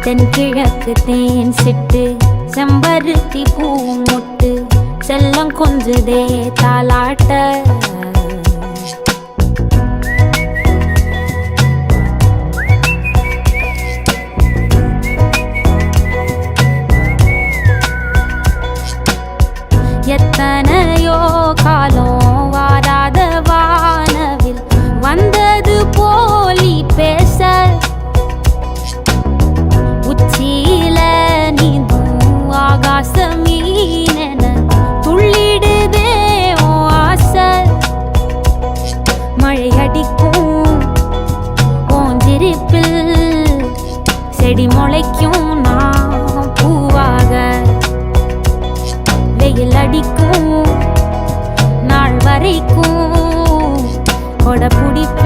தென்கிழக்கு தேன் சிட்டு செம்பருத்தி பூ முட்டு செல்லம் கொஞ்சுதே தாலாட்ட எத்தனையோ காலம் வாராத வானவில் வந்தது போலி பேச உச்சியில நீந்தும் ஆகாச மீனென துள்ளிடுதே உன் ஆசை மழை அடிக்கும் ஓஞ்சிருப்பில் செடி முளைக்கும் நான் பூவாக வெயில் அடிக்கும் நாள் வரைக்கும் கொடை பிடிப்ப